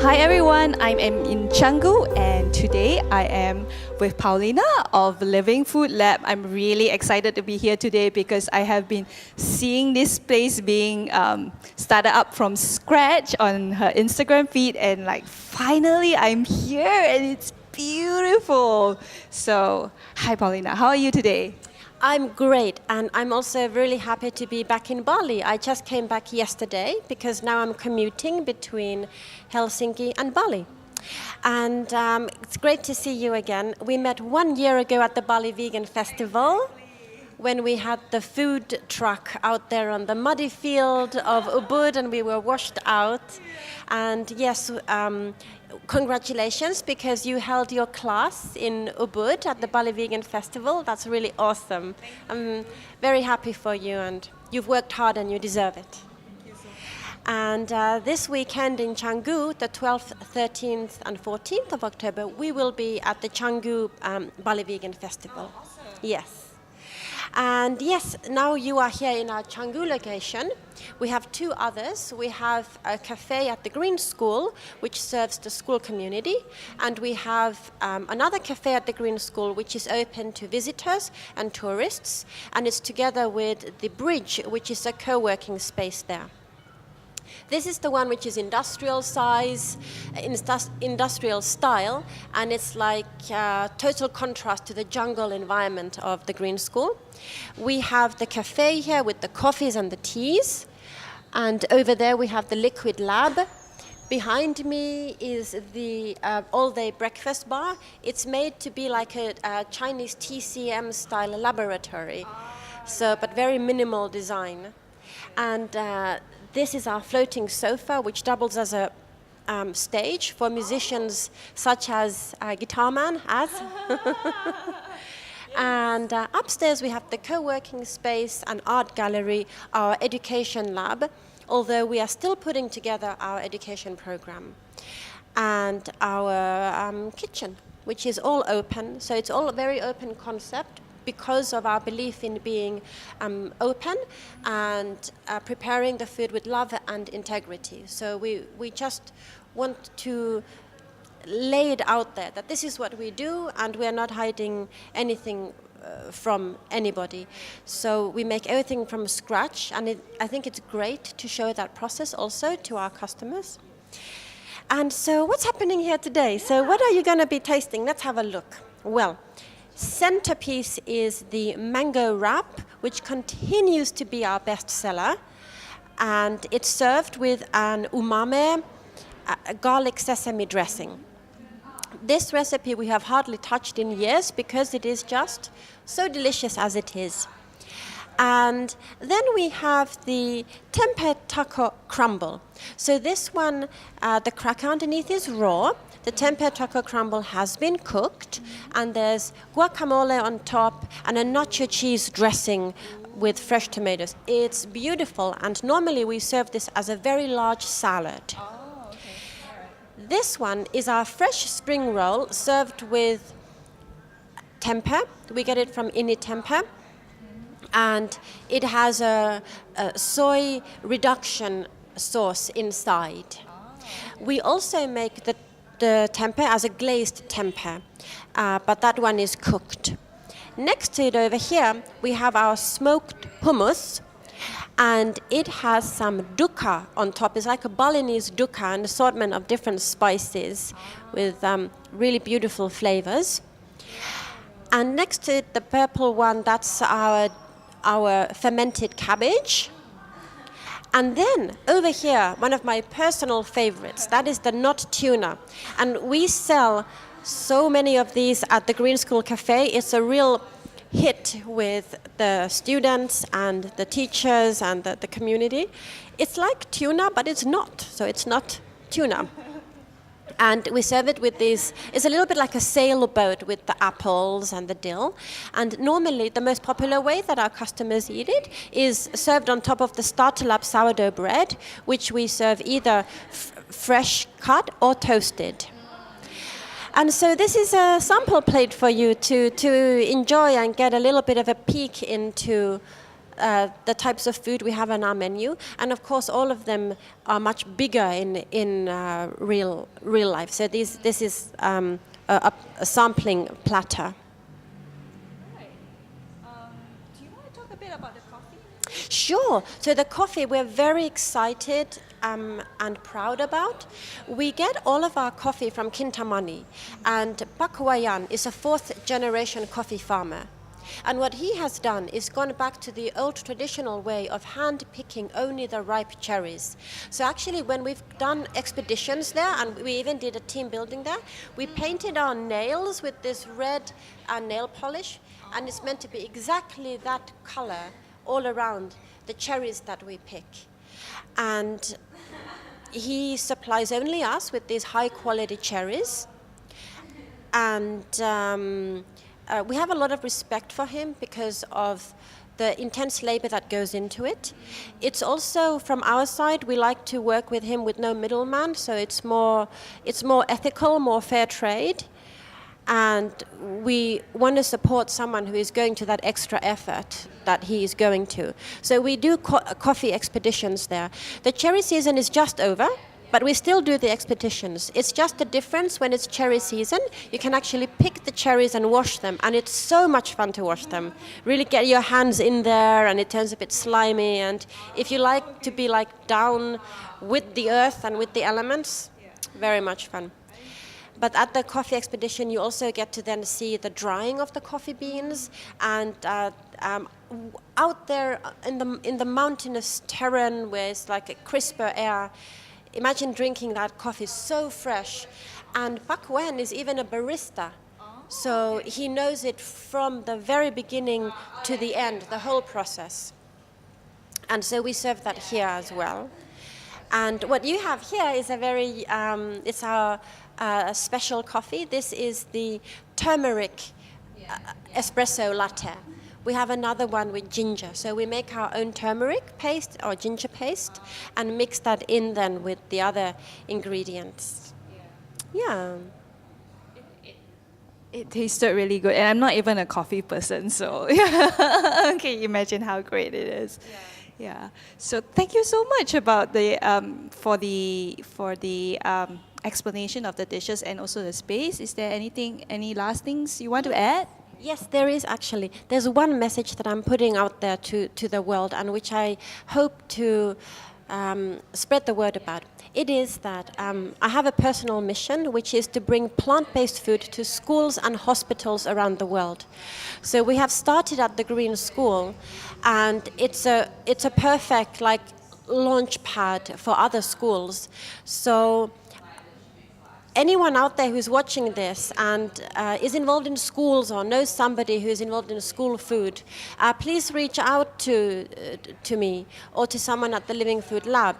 Hi everyone, I'm in Canggu and today I am with Pauliina of Living Food Lab. I'm really excited to be here today because I have been seeing this place being started up from scratch on her Instagram feed, and like finally I'm here and it's beautiful. So, hi Pauliina, how are you today? I'm great, and I'm also really happy to be back in Bali. I just came back yesterday because now I'm commuting between Helsinki and Bali. And it's great to see you again. We met 1 year ago at the Bali Vegan Festival when we had the food truck out there on the muddy field of Ubud and we were washed out. And yes, congratulations, because you held your class in Ubud at the Bali Vegan Festival. That's really awesome. I'm very happy for you, and you've worked hard and you deserve it. And this weekend in Canggu, the 12th, 13th and 14th of October, we will be at the Canggu Bali Vegan Festival. Oh, awesome. Yes. And yes, now you are here in our Canggu location. We have two others. We have a cafe at the Green School, which serves the school community. And we have another cafe at the Green School, which is open to visitors and tourists. And it's together with the Bridge, which is a co-working space there. This is the one which is industrial size, industrial style, and it's like total contrast to the jungle environment of the Green School. We have the cafe here with the coffees and the teas, and over there we have the liquid lab. Behind me is the all-day breakfast bar. It's made to be like a Chinese TCM style laboratory, but very minimal design. And this is our floating sofa, which doubles as a stage for musicians such as Guitar Man, And upstairs we have the co-working space and art gallery, our education lab, although we are still putting together our education program. And our kitchen, which is all open, so it's all a very open concept, because of our belief in being open and preparing the food with love and integrity. So we just want to lay it out there that this is what we do, and we're not hiding anything from anybody. So we make everything from scratch, and I think it's great to show that process also to our customers. And so what's happening here today? So what are you going to be tasting? Let's have a look. Well, centerpiece is the mango wrap, which continues to be our best seller, and it's served with an umami garlic sesame dressing. This recipe we have hardly touched in years because it is just so delicious as it is. And then we have the tempeh taco crumble. So this one, the cracker underneath is raw. The tempeh taco crumble has been cooked, and there's guacamole on top and a nacho cheese dressing with fresh tomatoes. It's beautiful, and normally we serve this as a very large salad. Oh, okay. All right. This one is our fresh spring roll served with tempeh. We get it from Ini Tempeh. And it has a soy reduction sauce inside. We also make the tempeh as a glazed tempeh, but that one is cooked. Next to it over here, we have our smoked hummus, and it has some dukkha on top. It's like a Balinese dukkha, an assortment of different spices with really beautiful flavors. And next to it, the purple one, that's our fermented cabbage. And then over here, one of my personal favorites, that is the Not-Tuna. And we sell so many of these at the Green School Cafe. It's a real hit with the students and the teachers and the community. It's like tuna, but it's not. So it's not tuna. And we serve it with these, it's a little bit like a sailboat with the apples and the dill. And normally the most popular way that our customers eat it is served on top of the starter-lap sourdough bread, which we serve either fresh cut or toasted. And so this is a sample plate for you to enjoy and get a little bit of a peek into the types of food we have on our menu. And of course, all of them are much bigger in real life. So this is a sampling platter. Do you want to talk a bit about the coffee? Sure. So the coffee we're very excited and proud about. We get all of our coffee from Kintamani, and Pak Wayan is a 4th generation coffee farmer. And what he has done is gone back to the old traditional way of hand picking only the ripe cherries. So actually when we've done expeditions there, and we even did a team building there, we painted our nails with this red nail polish, and it's meant to be exactly that color all around the cherries that we pick. And he supplies only us with these high quality cherries. And we have a lot of respect for him because of the intense labor that goes into it. It's also, from our side, we like to work with him with no middleman, so it's more ethical, more fair trade. And we want to support someone who is going to that extra effort that he is going to. So we do coffee expeditions there. The cherry season is just over, but we still do the expeditions. It's just the difference when it's cherry season. You can actually pick the cherries and wash them, and it's so much fun to wash them. Really get your hands in there, and it turns a bit slimy. And if you like to be like down with the earth and with the elements, very much fun. But at the coffee expedition, you also get to then see the drying of the coffee beans, and out there in the mountainous terrain where it's like a crisper air. Imagine drinking that coffee so fresh. And Pak Wen is even a barista. So he knows it from the very beginning to the end, the whole process. And so we serve that here as well. And what you have here is a very, it's our special coffee. This is the turmeric espresso latte. We have another one with ginger. So we make our own turmeric paste or ginger paste and mix that in then with the other ingredients. Yeah. It tasted really good, and I'm not even a coffee person, so can you imagine how great it is? Yeah. So thank you so much about the for the explanation of the dishes and also the space. Is there any last things you want to add? Yes, there is actually. There's one message that I'm putting out there to the world, and which I hope to spread the word about. It is that I have a personal mission, which is to bring plant-based food to schools and hospitals around the world. So we have started at the Green School, and it's a perfect like launch pad for other schools. So anyone out there who's watching this and is involved in schools or knows somebody who is involved in school food, please reach out to me or to someone at the Living Food Lab.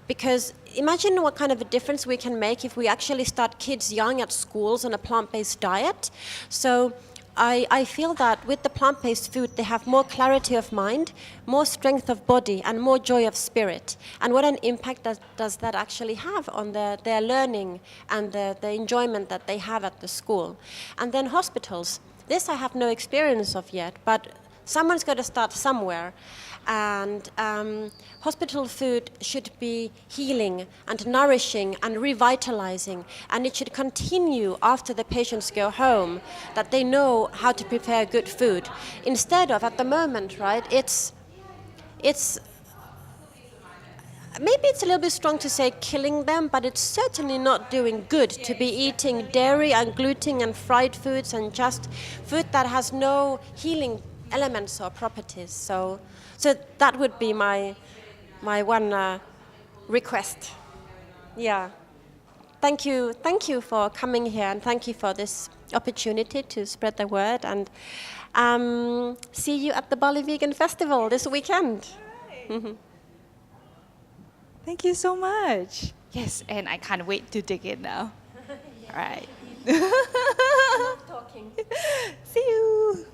Because imagine what kind of a difference we can make if we actually start kids young at schools on a plant-based diet. So I feel that with the plant-based food, they have more clarity of mind, more strength of body, and more joy of spirit. And what an impact does that actually have on their learning and the enjoyment that they have at the school. And then hospitals. This I have no experience of yet, but someone's got to start somewhere. And hospital food should be healing and nourishing and revitalizing, and it should continue after the patients go home, that they know how to prepare good food. Instead of, at the moment, right, it's maybe it's a little bit strong to say killing them, but it's certainly not doing good to be eating dairy and gluten and fried foods and just food that has no healing elements or properties. So that would be my one request. Yeah. Thank you for coming here, and thank you for this opportunity to spread the word. And see you at the Bali Vegan Festival this weekend. Right. Thank you so much. Yes, and I can't wait to dig in now. All right. I love talking. See you.